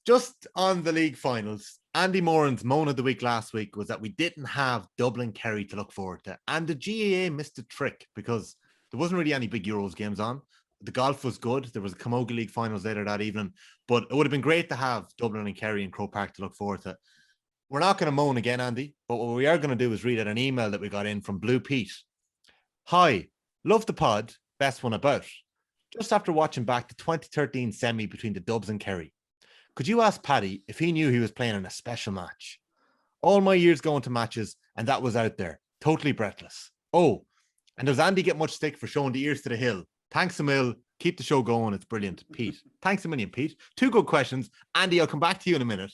Just on the league finals, Andy Moran's moan of the week last week was that we didn't have Dublin Kerry to look forward to. And the GAA missed a trick because there wasn't really any big Euros games on. The golf was good. There was a Camogie League finals later that evening, but it would have been great to have Dublin and Kerry and Croke Park to look forward to. We're not going to moan again, Andy, but what we are going to do is read out an email that we got in from Blue Pete. Hi, love the pod, best one about. Just after watching back the 2013 semi between the Dubs and Kerry, could you ask Paddy if he knew he was playing in a special match? All my years going to matches, and that was out there, totally breathless. Oh, and does Andy get much stick for showing the ears to the hill? Thanks a mil. Keep the show going. It's brilliant. Pete. Thanks a million, Pete. Two good questions. Andy, I'll come back to you in a minute.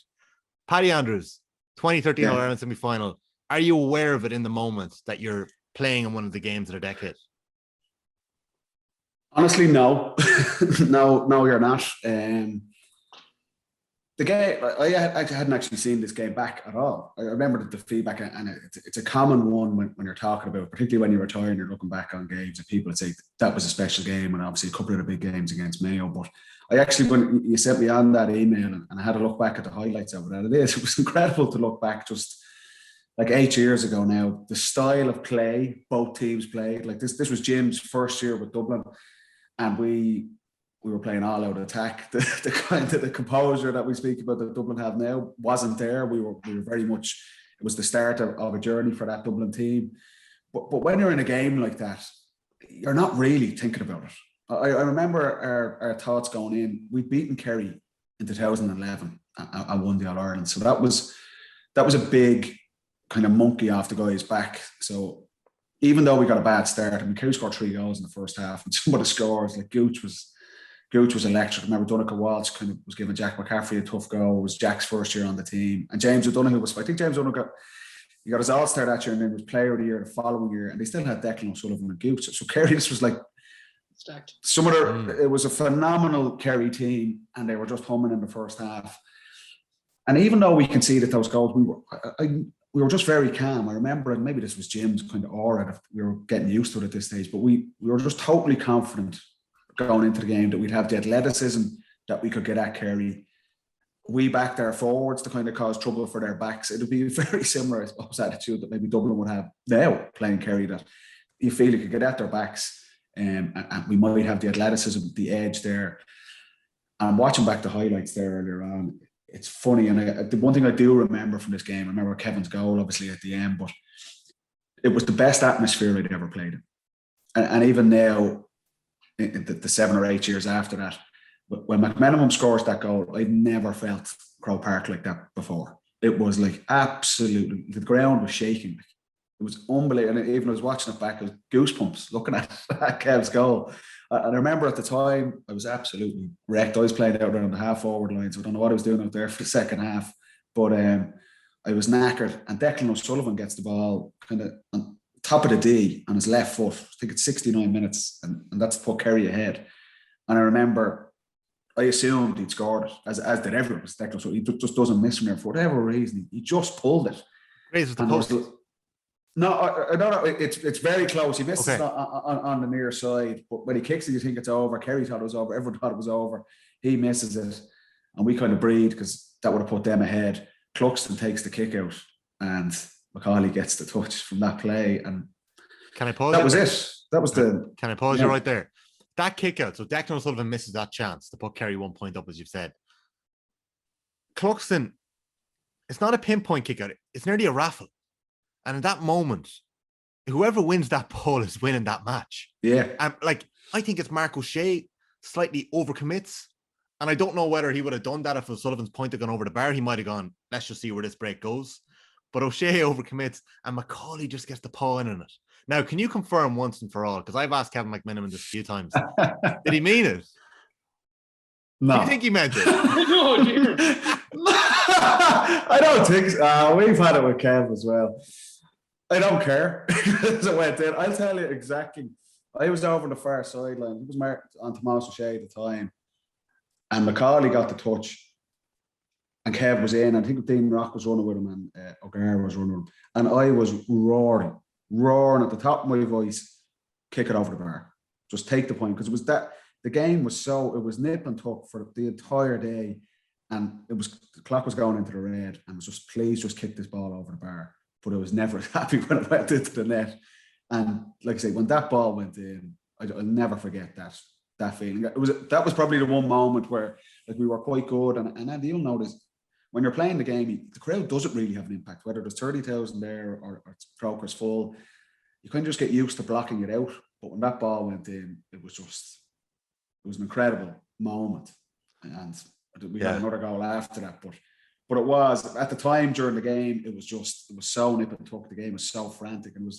Paddy Andrews, 2013 All-Ireland semi-final. Are you aware of it in the moment that you're playing in one of the games of the decade? Honestly, no. No, you're not. The game, I hadn't actually seen this game back at all. I remember the feedback, and it's a common one when you're talking about, particularly when you're retired and you're looking back on games, and people would say that was a special game, and obviously a couple of the big games against Mayo. But I actually, when you sent me on that email, and I had a look back at the highlights of it, and it was incredible to look back just like 8 years ago now. The style of play both teams played, like this was Jim's first year with Dublin, and we were playing all out attack. The kind of the composure that we speak about that Dublin have now wasn't there. We were very much, it was the start of a journey for that Dublin team. But when you're in a game like that, you're not really thinking about it. I remember our thoughts going in. We'd beaten Kerry in 2011 and won the All-Ireland. So that was a big kind of monkey off the guy's back. So even though we got a bad start, I mean, Kerry scored 3 goals in the first half, and some of the scores, like Gooch was electric. I remember Donegal Walsh kind of was giving Jack McCaffrey a tough go. It was Jack's first year on the team. And James O'Donoghue I think James O'Donoghue got his All-Star that year, and then was Player of the Year the following year. And they still had Declan O'Sullivan and Gooch. So Kerry, this was like stacked. It was a phenomenal Kerry team, and they were just humming in the first half. And even though we conceded those goals, we were just very calm. I remember, and maybe this was Jim's kind of aura, we were getting used to it at this stage, but we were just totally confident going into the game that we'd have the athleticism that we could get at Kerry. We backed our forwards to kind of cause trouble for their backs. It would be a very similar, I suppose, attitude that maybe Dublin would have now playing Kerry, that you feel you could get at their backs, and we might have the athleticism, the edge there. And watching back the highlights there earlier on, it's funny. And the one thing I do remember from this game, I remember Kevin's goal, obviously, at the end, but it was the best atmosphere I'd ever played in. And even now, the 7 or 8 years after that, when McMenamum scores that goal, I'd never felt Croke Park like that before. It was like absolutely, the ground was shaking. It was unbelievable. And even I was watching it back, it was goosebumps looking at Kev's goal. And I remember at the time, I was absolutely wrecked. I was playing out around the half forward line, so I don't know what I was doing out there for the second half. But I was knackered, and Declan O'Sullivan gets the ball kind of on top of the D on his left foot. I think it's 69 minutes, and that's put Kerry ahead. And I remember, I assumed he'd scored it, as did everyone. So he just doesn't miss from there for whatever reason. He just pulled it. Raises the post. No, it's very close. He misses it on the near side, but when he kicks it, you think it's over. Kerry thought it was over. Everyone thought it was over. He misses it, and we kind of breathe because that would have put them ahead. Cluxton takes the kick out, and Macaulay gets the touch from that play. And can I pause? That was it. That was the. Can I pause you right there? That kick out. So Declan O'Sullivan misses that chance to put Kerry 1 point up, as you've said. Cluxton, it's not a pinpoint kick out. It's nearly a raffle. And in that moment, whoever wins that ball is winning that match. Yeah. And I think it's Mark O'Shea slightly overcommits. And I don't know whether he would have done that if O'Sullivan's point had gone over the bar. He might have gone, let's just see where this break goes. But O'Shea overcommits, and Macaulay just gets the paw in it. Now, can you confirm once and for all? Because I've asked Kevin McMenamin this a few times. Did he mean it? No. Do you think he meant it? No, dear. I don't think so. We've had it with Kev as well. I don't care as it went in. I'll tell you exactly. I was over the far sideline. It was marked on Tomas O'Shea at the time. And Macaulay got the touch. And Kev was in. I think Dean Rock was running with him, and O'Gara was running with him. And I was roaring at the top of my voice, kick it over the bar. Just take the point. Because it was that, the game was so, it was nip and tuck for the entire day. And the clock was going into the red, and was just, please just kick this ball over the bar. But I was never happy when it went into the net. And like I say, when that ball went in, I'll never forget that feeling. That was probably the one moment where like we were quite good. And Andy, you'll notice when you're playing the game, the crowd doesn't really have an impact, whether there's 30,000 there or Croker's full. You kind of just get used to blocking it out. But when that ball went in, it was an incredible moment. And we got another goal after that. But it was, at the time during the game, it was so nip and tuck. The game was so frantic, and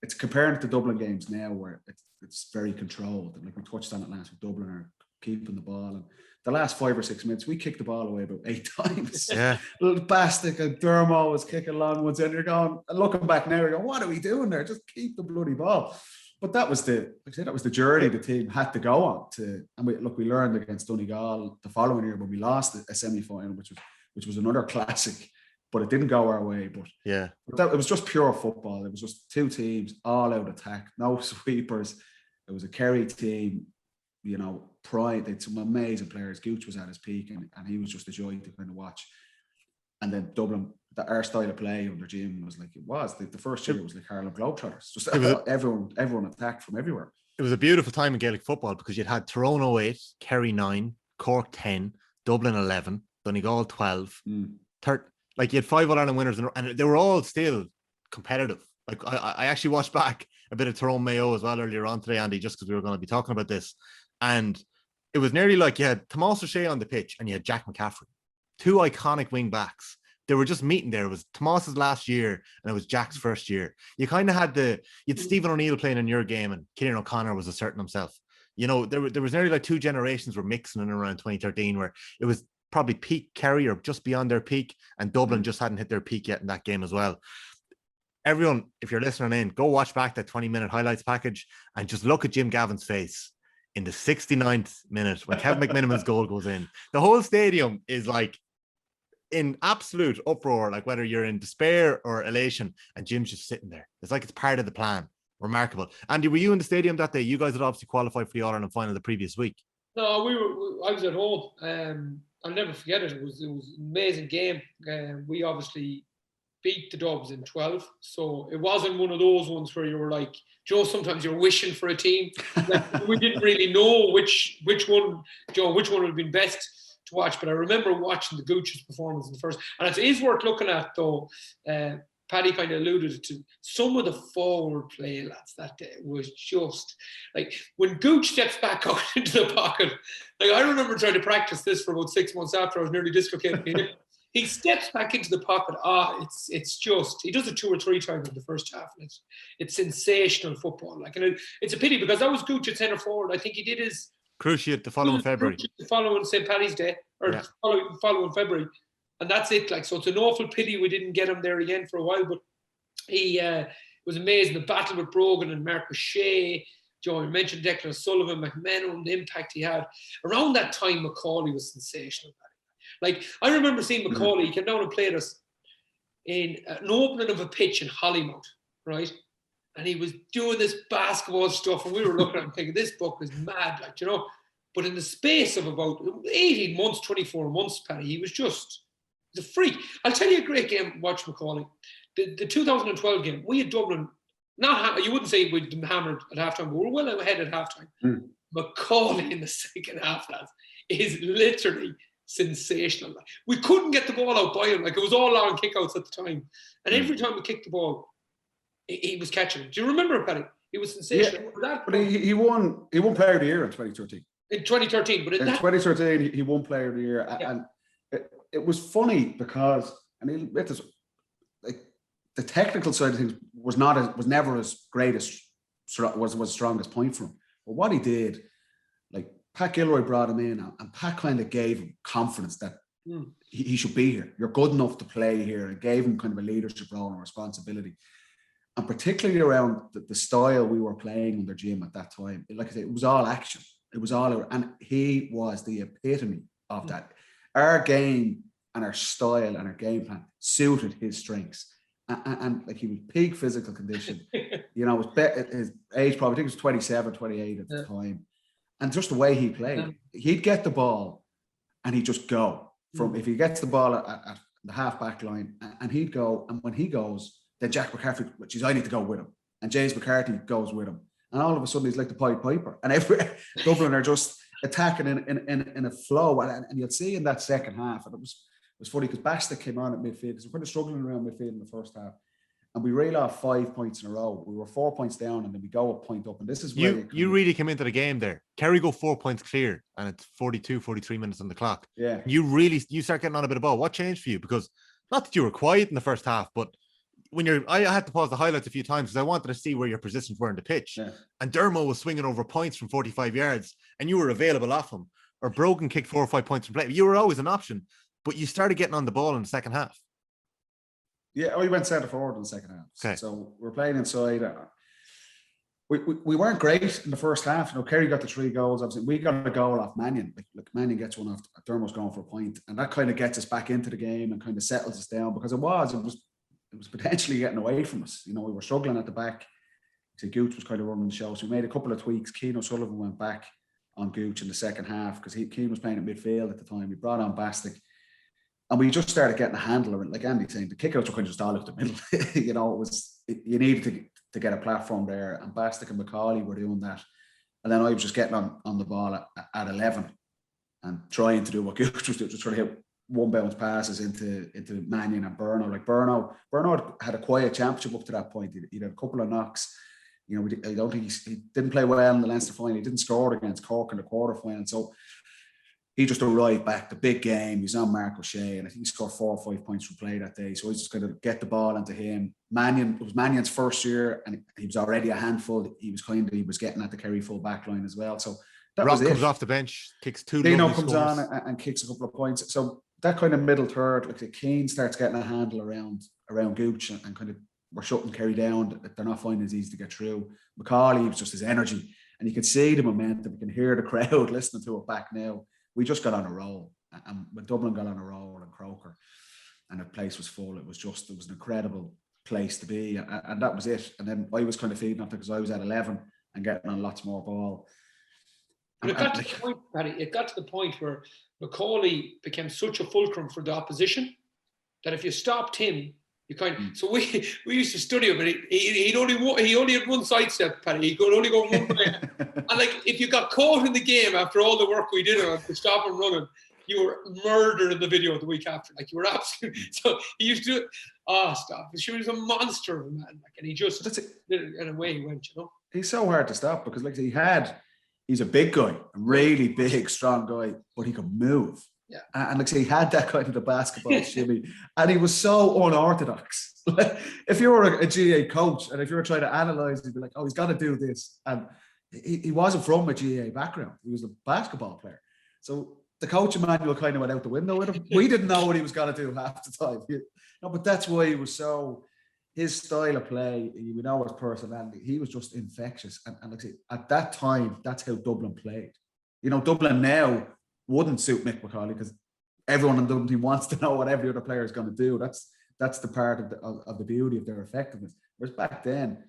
it's comparing it to Dublin games now where it's very controlled. And like we touched on it last week, Dublin are keeping the ball. And the last 5 or 6 minutes, we kicked the ball away about 8 times. Yeah. Little Bastic and Dermo was kicking long ones, and you're going, and looking back now, you're going, what are we doing there? Just keep the bloody ball. But that was the journey the team had to go on to. And we learned against Donegal the following year when we lost a semi-final, which was another classic, but it didn't go our way. But it was just pure football. It was just 2 teams, all out attack, no sweepers. It was a Kerry team, you know, pride. They had some amazing players. Gooch was at his peak, and he was just a joy to kind of watch. And then Dublin, our style of play under Jim was like, the first year was like Harlem Globetrotters. Just everyone attacked from everywhere. It was a beautiful time in Gaelic football because you'd had Tyrone 08, Kerry 9, Cork 10, Dublin 11, Donegal 12. Like you had 5 All-Ireland winners, and they were all still competitive. Like I actually watched back a bit of Tyrone Mayo as well earlier on today, Andy, just because we were going to be talking about this. And it was nearly like you had Tomas O'Shea on the pitch and you had Jack McCaffrey, 2 iconic wing backs. They were just meeting there. It was Tomas's last year and it was Jack's first year. You kind of had you'd Stephen O'Neill playing in your game, and Ciarán O'Connor was asserting himself. You know, there was nearly like 2 generations were mixing in around 2013 where it was probably peak Kerry or just beyond their peak, and Dublin just hadn't hit their peak yet in that game as well. Everyone, if you're listening in, go watch back that 20-minute highlights package and just look at Jim Gavin's face in the 69th minute when Kevin McMiniman's goal goes in. The whole stadium is like in absolute uproar, like whether you're in despair or elation, and Jim's just sitting there. It's like it's part of the plan. Remarkable. Andy, were you in the stadium that day? You guys had obviously qualified for the All-Ireland final the previous week. No, I was at home. I'll never forget it. It was an amazing game. We obviously beat the Dubs in 12. So it wasn't one of those ones where you were like, Joe, sometimes you're wishing for a team. Like, we didn't really know which one would have been best to watch. But I remember watching the Gooch's performance in the first. And it is worth looking at, though. Paddy kind of alluded to some of the forward play, lads, that day was just like when Gooch steps back out into the pocket. Like I remember trying to practice this for about 6 months after I was nearly dislocated. He steps back into the pocket. It's just, he does it 2 or 3 times in the first half. And it's sensational football. Like, and it's a pity because that was Gooch at centre forward. I think he did his cruciate the following February. The following St. Paddy's Day, or following February. And that's it. Like, so it's an awful pity we didn't get him there again for a while. But he was amazing. The battle with Brogan and Mark O'Shea. Joe, you mentioned Declan Sullivan, McMenamin, the impact he had. Around that time, Macaulay was sensational. Like, I remember seeing Macaulay. He came down and played us in an opening of a pitch in Hollymount, right? And he was doing this basketball stuff, and we were looking at him thinking, this book is mad, like, you know. But in the space of about 18 months, 24 months, Paddy, he was just... He's a freak. I'll tell you a great game. Watch Macaulay. The 2012 game. We had Dublin. You wouldn't say we'd been hammered at halftime, but we were well ahead at halftime. Macaulay in the second half, lads, is literally sensational. We couldn't get the ball out by him. Like, it was all long kickouts at the time, and every time we kicked the ball, he was catching it. Do you remember, Paddy? He was sensational. Yeah, but he won Player of the Year in 2013. In 2013, but in 2013 he won Player of the Year, and it was funny because, and like the technical side of things was never as great as was the strongest point for him. But what he did, like Pat Gilroy brought him in, and Pat kind of gave him confidence that he should be here. You're good enough to play here, and gave him kind of a leadership role and responsibility. And particularly around the style we were playing under Jim at that time, like I said, it was all action. It was all, and he was the epitome of that. Our game and our style and our game plan suited his strengths, and like he was peak physical condition. You know, his age probably, I think it was 27, 28 at the time, and just the way he played, he'd get the ball and he'd just go. from if he gets the ball at the half back line, and he'd go, and when he goes, then Jack McCarthy, which is I need to go with him, and James McCarthy goes with him, and all of a sudden he's like the Pied Piper, and every Dublin are just attacking in a flow, and you'll see in that second half, and it was funny because Basta came on at midfield because we're kind of struggling around midfield in the first half. And we reel off 5 points in a row. We were 4 points down, and then we go a point up. And this is where you really came into the game there. Kerry go 4 points clear, and it's 43 minutes on the clock. Yeah. You start getting on a bit of ball. What changed for you? Because not that you were quiet in the first half, but when I had to pause the highlights a few times because I wanted to see where your positions were in the pitch. Yeah. And Dermo was swinging over points from 45 yards, and you were available off him. Or Brogan kicked 4 or 5 points from play. You were always an option, but you started getting on the ball in the second half. Yeah, we went centre forward in the second half. Okay. So we're playing inside. We weren't great in the first half. Kerry got the 3 goals. Obviously, we got a goal off Mannion. Like Mannion gets one off. Dermo's going for a point, and that kind of gets us back into the game and kind of settles us down because it was potentially getting away from us. We were struggling at the back. So Gooch was kind of running the show. So we made a couple of tweaks. Keane O'Sullivan went back on Gooch in the second half because Keane was playing at midfield at the time. We brought on Bastic. And we just started getting a handle of it. Like Andy saying, the kickouts were kind of just all up the middle. You needed to get a platform there. And Bastic and Macaulay were doing that. And then I was just getting on the ball at 11 and trying to do what Gooch was doing, just trying to hit one bounce passes into Mannion and Burno. Like Burno had a quiet championship up to that point. He'd had a couple of knocks. I don't think he didn't play well in the Leinster final. He didn't score against Cork in the quarterfinal. So he just arrived back, the big game. He's on Mark O'Shea, and I think he scored 4 or 5 points from play that day. So he's just going to get the ball into him. It was Mannion's first year, and he was already a handful. He was getting at the Kerry full back line as well. So that Rock was comes it. off the bench, kicks 2 Dino lovely comes scores. on and kicks a couple of points. So that kind of middle third, like the Keane starts getting a handle around Gooch and kind of we're shutting Kerry down. They're not finding it easy to get through. Macaulay was just his energy, and you could see the momentum. You can hear the crowd listening to it back now. We just got on a roll, and when Dublin got on a roll and Croker, and the place was full, it was an incredible place to be, and that was it. And then I was kind of feeding off it because I was at 11 and getting on lots more ball. But it got to the point, Paddy. It got to the point where Macaulay became such a fulcrum for the opposition that if you stopped him, you kind of. So we used to study him, and he only had one sidestep, Paddy. He could only go one way. And like if you got caught in the game after all the work we did on him to stop him running, you were murdered in the video the week after. Like you were absolutely. So he used to. Stop! He was a monster of a man, like, and he just did it, and away he went. He's so hard to stop because like he's a big guy, a really big, strong guy, but he could move. Yeah. And like he had that kind of the basketball shimmy, and he was so unorthodox. If you were a GA coach and if you were trying to analyze, you'd be like, oh, he's got to do this. And he wasn't from a GA background. He was a basketball player. So the coaching manual kind of went out the window with him. We didn't know what he was going to do half the time. But that's why he was so, his style of play, you know, his personality, he was just infectious. And like I say, at that time, that's how Dublin played. Dublin now wouldn't suit Mick Macaulay because everyone in Dublin team wants to know what every other player is going to do. That's the part of the beauty of their effectiveness. Whereas back then,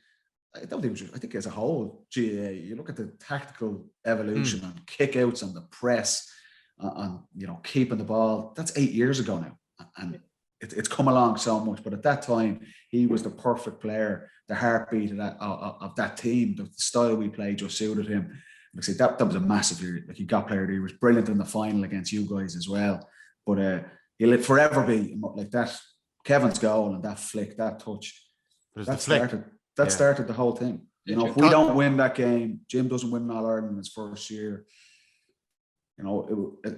I think as a whole, GAA, you look at the tactical evolution on kickouts and the press, on keeping the ball. That's 8 years ago now, and it's come along so much. But at that time, he was the perfect player. The heartbeat of that team, the style we played just suited him. Like I said, that was a massive year. Like he got player. He was brilliant in the final against you guys as well. But he'll forever be like that. Kevin's goal and that flick, that touch, started the whole thing. If we don't win that game, Jim doesn't win All Ireland in his first year.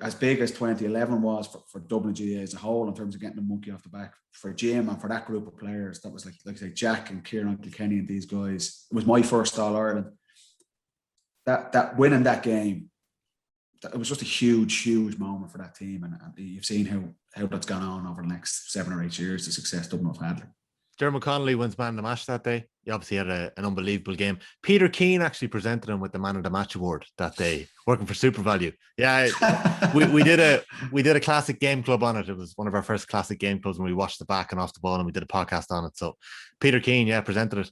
As big as 2011 was for Dublin GA as a whole in terms of getting the monkey off the back for Jim and for that group of players, that was like I say, Jack and Kieran Kilkenny and these guys. It was my first All Ireland. That winning that game, it was just a huge moment for that team, and you've seen how that's gone on over the next 7 or 8 years. The success Dublin have had. Dermot Connolly wins man of the match that day. He obviously had an unbelievable game. Peter Keane actually presented him with the man of the match award that day, working for Super Value. Yeah, we did a classic game club on it. It was one of our first classic game clubs when we watched the back and off the ball, and we did a podcast on it. So Peter Keane, presented it.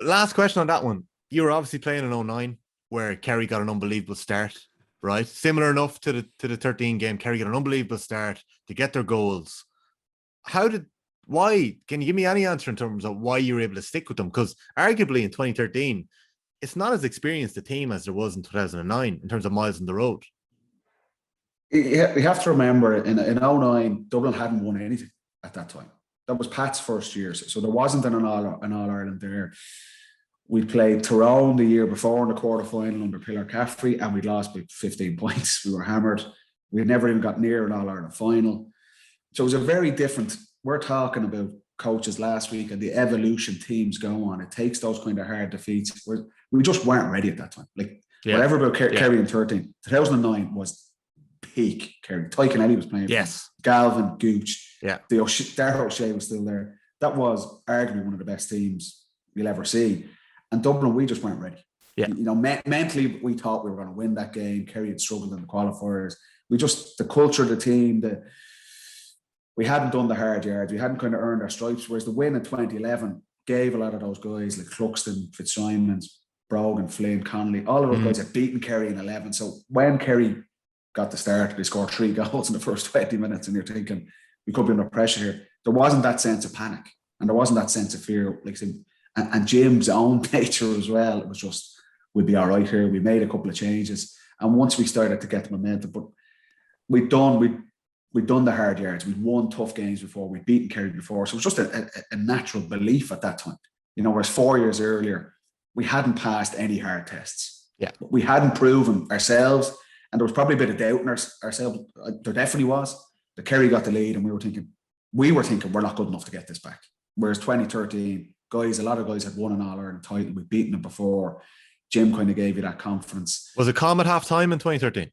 Last question on that one. You were obviously playing in 2009, where Kerry got an unbelievable start. right? Similar enough to the 13 game. Kerry get an unbelievable start to get their goals. Why? Can you give me any answer in terms of why you were able to stick with them? Because arguably in 2013, it's not as experienced a team as there was in 2009 in terms of miles on the road. Yeah, we have to remember in 09, Dublin hadn't won anything at that time. That was Pat's first year, so there wasn't an All-Ireland there. We played Tyrone the year before in the quarter-final under Pillar Caffrey, and we lost by 15 points. We were hammered. We never even got near an All-Ireland final. So it was a very different... We're talking about coaches last week and the evolution teams go on. It takes those kind of hard defeats. We just weren't ready at that time. Whatever about Kerry in 13. 2009 was peak Kerry. Ty Kennelly was playing. Yes. Galvin, Gooch. Yeah. Darragh O'Shea was still there. That was arguably one of the best teams you'll ever see. And Dublin, we just weren't ready. Yeah. Mentally, we thought we were going to win that game. Kerry had struggled in the qualifiers. The culture of the team, we hadn't done the hard yards. We hadn't kind of earned our stripes. Whereas the win in 2011 gave a lot of those guys like Cluxton, Fitzsimons, Brogan, Flynn, Connolly, all of those guys had beaten Kerry in 11. So when Kerry got the start, they scored 3 goals in the first 20 minutes, and you're thinking we could be under pressure here. There wasn't that sense of panic, and there wasn't that sense of fear. And Jim's own nature as well. It was just, we'll be all right here. We made a couple of changes, and once we started to get the momentum, but we'd done the hard yards. We'd won tough games before. We'd beaten Kerry before. So it was just a natural belief at that time. Whereas 4 years earlier, we hadn't passed any hard tests. Yeah. We hadn't proven ourselves. And there was probably a bit of doubt in ourselves. There definitely was. The Kerry got the lead and we were thinking we're not good enough to get this back. Whereas 2013, a lot of guys had won an All-Ireland title. We'd beaten them before. Jim kind of gave you that confidence. Was it calm at half time in 2013? It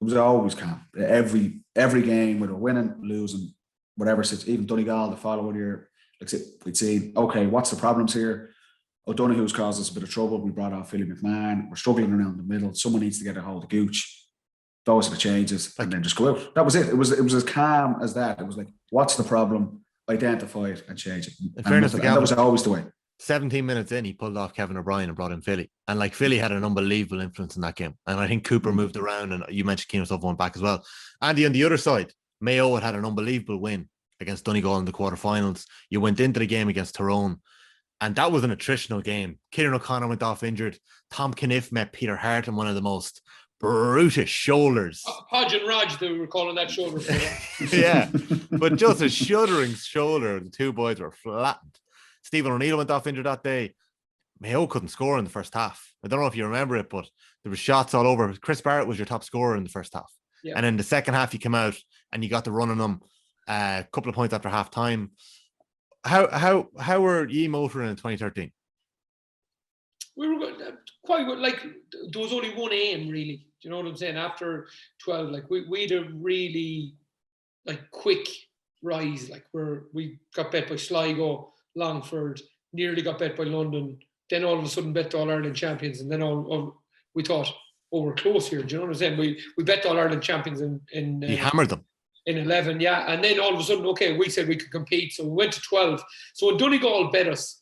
was always calm. Every game, we were winning, losing, whatever. Even Donegal the following year, we'd say, okay, what's the problems here? O'Donoghue's caused us a bit of trouble. We brought on Philly McMahon. We're struggling around the middle. Someone needs to get a hold of Gooch. Those are the changes, and then just go out. That was it. It was as calm as that. It was like, what's the problem? Identify it and change it. In fairness, that was always the way. 17 minutes in, he pulled off Kevin O'Brien and brought in Philly. And Philly had an unbelievable influence in that game. And I think Cooper moved around, and you mentioned Keane himself one back as well. Andy, on the other side, Mayo had an unbelievable win against Donegal in the quarterfinals. You went into the game against Tyrone, and that was an attritional game. Kieran O'Connor went off injured. Tom Kniff met Peter Hart in one of the most brutish shoulders. Hodge and Raj, they were calling that shoulder. Yeah, but just a shuddering shoulder. The two boys were flattened. Stephen O'Neill went off injured that day. Mayo couldn't score in the first half. I don't know if you remember it, but there were shots all over. Chris Barrett was your top scorer in the first half. Yeah. And in the second half, you came out and you got the run on them a couple of points after half time. How were ye motoring in 2013? We were quite good. There was only one aim, really. Do you know what I'm saying? After 12, we had a really quick rise. We got bet by Sligo, Longford, nearly got bet by London. Then all of a sudden bet the All-Ireland champions, and then we thought, we're close here. Do you know what I'm saying? We bet the All-Ireland champions in he hammered them in 11, yeah. And then all of a sudden, okay, we said we could compete, so we went to 12. So when Donegal bet us,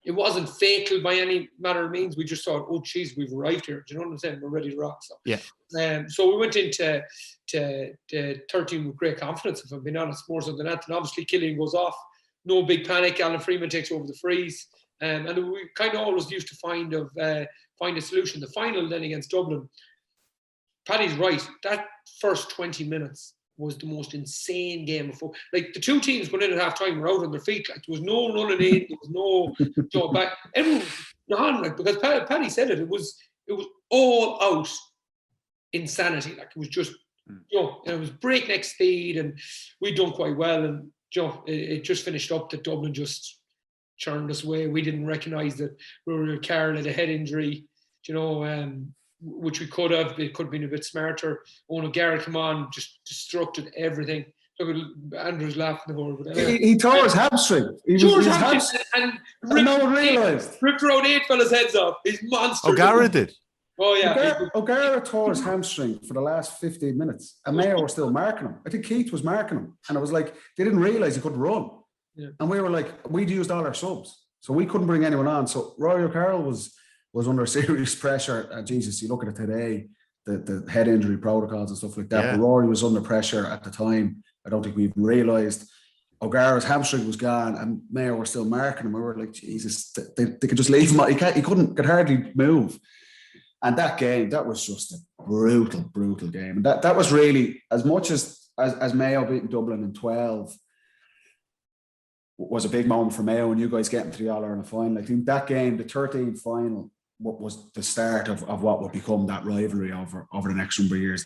it wasn't fatal by any manner of means. We just thought, oh, geez, we've arrived here. Do you know what I'm saying? We're ready to rock. So, yeah. So we went into 13 with great confidence, if I'm being honest, more so than that. And obviously, Killian goes off. No big panic. Alan Freeman takes over the freeze. And we kind of always used to find a solution. The final then against Dublin, Paddy's right. That first 20 minutes was the most insane game before. The two teams going in at half time were out on their feet. There was no running in, there was no back. Everyone was on, because Paddy said it. It was all out insanity. It was just, it was breakneck speed, and we'd done quite well. And it just finished up that Dublin just churned us away. We didn't recognise that Rory Carroll had a head injury, which we could have. It could have been a bit smarter. Owen O'Gara come on, just destructed everything. Look at Andrew's laughing over it. He tore his hamstring. And no one realised. Ripped around 8 fellas' heads off. He's monster. O'Gara did. Oh yeah. O'Gara tore his hamstring for the last 15 minutes, and Mayo were still marking him. I think Keith was marking him, and it was like they didn't realise he couldn't run. Yeah. And we were like, we'd used all our subs, so we couldn't bring anyone on. So Rory O'Carroll was under serious pressure. Jesus, you look at it today, the head injury protocols and stuff like that. Yeah. But Rory was under pressure at the time. I don't think we even realised. O'Gara's hamstring was gone, and Mayo were still marking him. We were like, Jesus, they could just leave him. He could hardly move. And that game, that was just a brutal game. And that was really, as much as Mayo beating Dublin in 12 was a big moment for Mayo, and you guys getting to the All-Ireland final. I think that game, the 13th final, was the start of what would become that rivalry over the next number of years.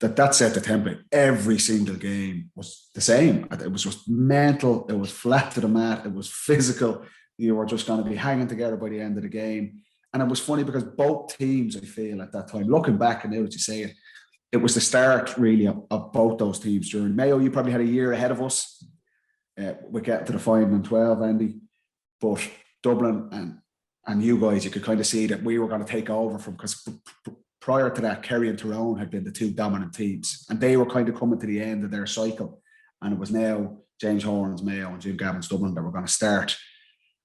That set the template. Every single game was the same. It was just mental. It was flat to the mat. It was physical. You were just going to be hanging together by the end of the game. And it was funny because both teams, I feel at that time, looking back and now that you say it was the start really of both those teams. During Mayo, you probably had a year ahead of us. We get to the final in 12, Andy. But Dublin and you guys, you could kind of see that we were going to take over from, because prior to that, Kerry and Tyrone had been the two dominant teams, and they were kind of coming to the end of their cycle. And it was now James Horan's Mayo and Jim Gavin's Dublin that were going to start.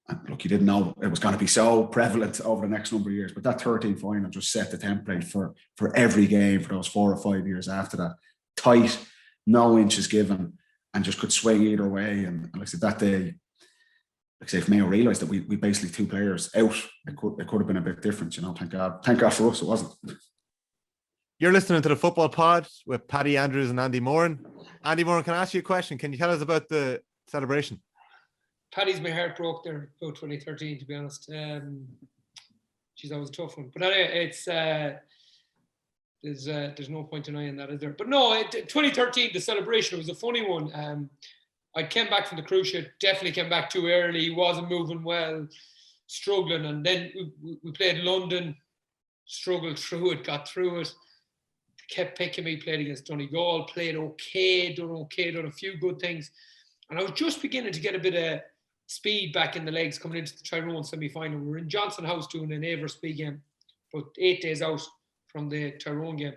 And look, you didn't know it was going to be so prevalent over the next number of years, but that 13th final just set the template for every game for those 4 or 5 years after that. Tight, no inches given, and just could swing either way. And like I said, that day, like I say, if Mayo realised that we basically 2 players out, it could have been a bit different, you know. Thank God for us it wasn't. You're listening to the Football Pod with Paddy Andrews and Andy Moran. Andy Moran, can I ask you a question? Can you tell us about the celebration? Paddy's my heart broke there about 2013, to be honest. She's always a tough one. But anyway, it's there's no point denying that, is there? But no, 2013, the celebration was a funny one. I came back from the cruise ship, definitely came back too early, wasn't moving well, struggling. And then we played London, struggled through it, got through it, kept picking me, played against Donegal, played okay, done a few good things. And I was just beginning to get a bit of speed back in the legs coming into the Tyrone semi-final. We were in Johnson House doing an Aver's-B game, about 8 days out from the Tyrone game.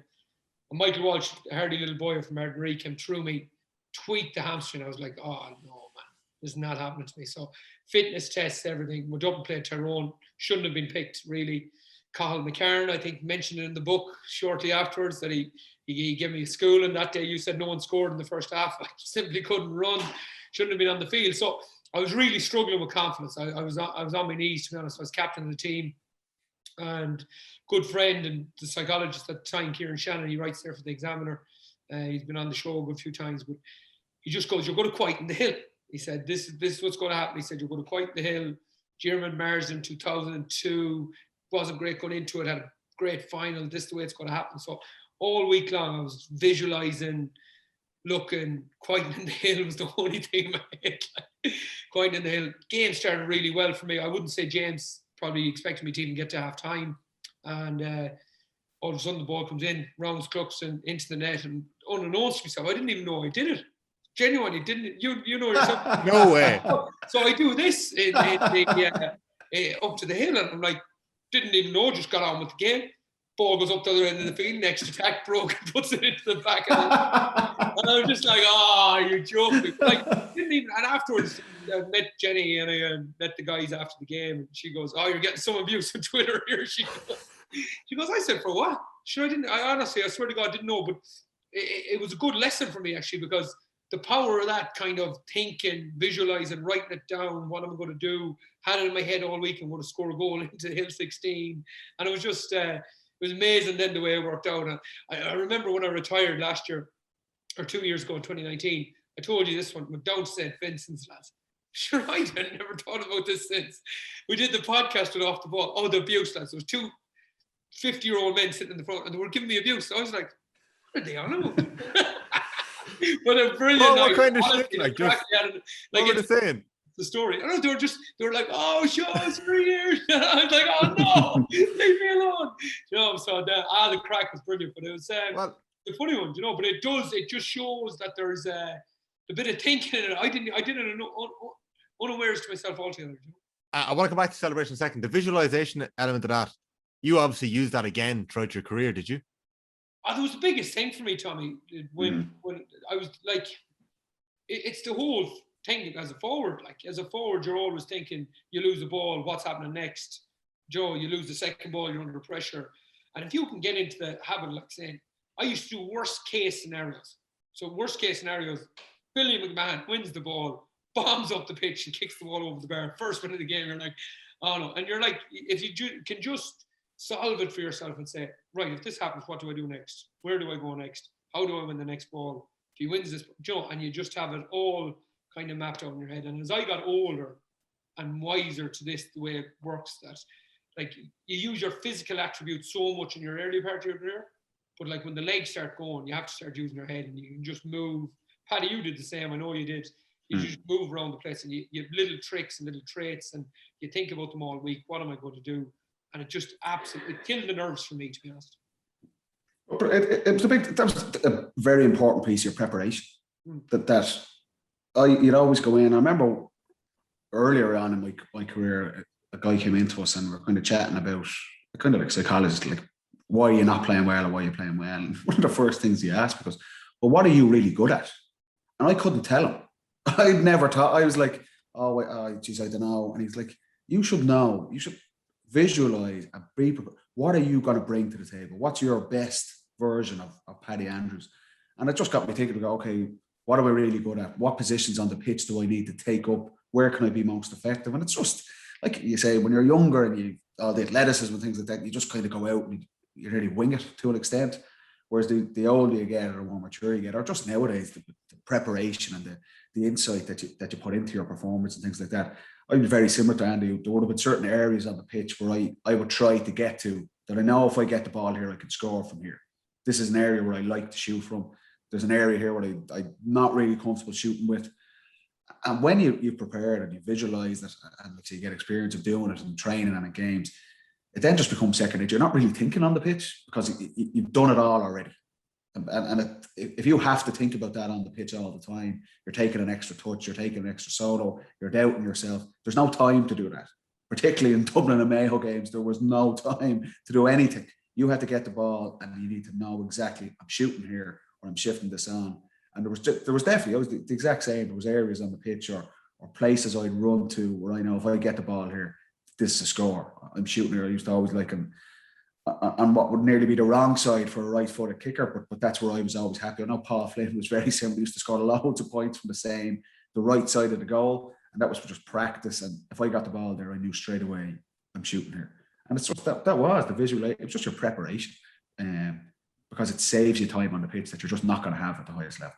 And Michael Walsh, a hardy little boy from Ardnaree, came through me, tweaked the hamstring. I was like, oh, no, man, this is not happening to me. So fitness tests, everything. We Dublin played Tyrone, shouldn't have been picked, really. Cathal McCarron, I think, mentioned it in the book shortly afterwards that he gave me a school, and that day you said no one scored in the first half. I simply couldn't run, shouldn't have been on the field. So I was really struggling with confidence. I was on my knees, to be honest. I was captain of the team, and good friend and the psychologist at the time, Kieran Shannon, he writes there for the Examiner. He's been on the show a good few times, but he just goes, "You're going to quieten the hill." He said, "This is what's going to happen." He said, "You're going to quieten the hill." German Marsden 2002 wasn't great going into it, had a great final. This is the way it's going to happen. So all week long I was visualizing, looking, quietening the hill was the only thing in my head. Quietening the hill. Game started really well for me. I wouldn't say James probably expected me to even get to half time. And all of a sudden the ball comes in, rounds Cluxton into the net, and unannounced to myself, I didn't even know I did it. Genuinely, didn't you know yourself? No way. So I do this up to the hill, and I'm like, didn't even know, just got on with the game. Ball goes up the other end of the field, next attack broke, and puts it into the back of the and I was just like, oh, you're joking. Like, didn't even, and afterwards, I met Jenny and I met the guys after the game, and she goes, oh, you're getting some abuse on Twitter here. She goes, I said, for what? Sure, I honestly, I swear to God, didn't know, but it was a good lesson for me, actually, because the power of that kind of thinking, visualizing, writing it down, what I'm going to do, had it in my head all week, I'm going to score a goal into Hill 16. And it was just, it was amazing then the way it worked out. And I remember when I retired last year, or 2 years ago in 2019, I told you this one, went down to St. Vincent's, lads. Sure, I had never thought about this since. We did the podcast with Off the Ball. Oh, the abuse, lads. There was 2 50-year-old men sitting in the front, and they were giving me abuse. So I was like, what are they on about? But a brilliant night. What kind of shit? Like, just, what were they saying? The story. I don't know, they were like, oh, show us 3 years. I was like, oh no, leave me alone. You know, so the crack was brilliant, but it was the funny one, you know, but it just shows that there's a bit of thinking in it. I did it unawares to myself altogether. You know? I want to come back to celebration in a second. The visualization element of that, you obviously used that again throughout your career, did you? That was the biggest thing for me, Tommy, when I was like, it's the whole thing as a forward. Like, as a forward, you're always thinking, you lose the ball, what's happening next? Joe, you lose the second ball, you're under pressure. And if you can get into the habit, like saying, I used to do worst case scenarios. So worst case scenarios, Billy McMahon wins the ball, bombs up the pitch and kicks the ball over the bar. First minute of the game, you're like, oh no. And you're like, if you can just solve it for yourself and say, right, if this happens, what do I do next? Where do I go next? How do I win the next ball? If he wins this, and you just have it all kind of mapped out in your head. And as I got older and wiser to this, the way it works, that like you use your physical attributes so much in your early part of your career, but like when the legs start going, you have to start using your head, and you can just move. Paddy, you did the same. I know you did. You just move around the place, and you have little tricks and little traits, and you think about them all week. What am I going to do? And it just absolutely killed the nerves for me, to be honest. That was a very important piece of your preparation. You'd always go in. I remember earlier on in my career, a guy came into us and we were kind of chatting about kind of like psychologist, like why you're not playing well or why you're playing well. And one of the first things he asked was, well, what are you really good at? And I couldn't tell him. I'd never thought. I was like, geez, I don't know. And he's like, you should know. You should visualize and be prepared. What are you going to bring to the table? What's your best version of Paddy Andrews? And it just got me thinking, okay, what am I really good at? What positions on the pitch do I need to take up? Where can I be most effective? And it's just, like you say, when you're younger and all the athleticism and things like that, you just kind of go out and you really wing it to an extent. Whereas the older you get or the more mature you get, or just nowadays, the preparation and the insight that you put into your performance and things like that. I'd be very similar to Andy. There would have been certain areas on the pitch where I would try to get to that I know if I get the ball here, I can score from here. This is an area where I like to shoot from. There's an area here where I'm not really comfortable shooting with. And when you've prepared and you visualize that, and let's say you get experience of doing it and training and in games, it then just becomes second nature. You're not really thinking on the pitch because you've done it all already. And if you have to think about that on the pitch all the time, you're taking an extra touch, you're taking an extra solo, you're doubting yourself. There's no time to do that. Particularly in Dublin and Mayo games, there was no time to do anything. You had to get the ball and you need to know exactly, I'm shooting here or I'm shifting this on. And there was definitely, it was the exact same. There was areas on the pitch or places I'd run to where I know if I get the ball here, this is a score. I'm shooting here. I used to always like him on what would nearly be the wrong side for a right-footed kicker, but that's where I was always happy. I know Paul Flynn was very similar. He used to score loads of points from the right side of the goal, and that was just practice. And if I got the ball there, I knew straight away I'm shooting here. And it's just that was the visual. It was just your preparation, because it saves you time on the pitch that you're just not going to have at the highest level.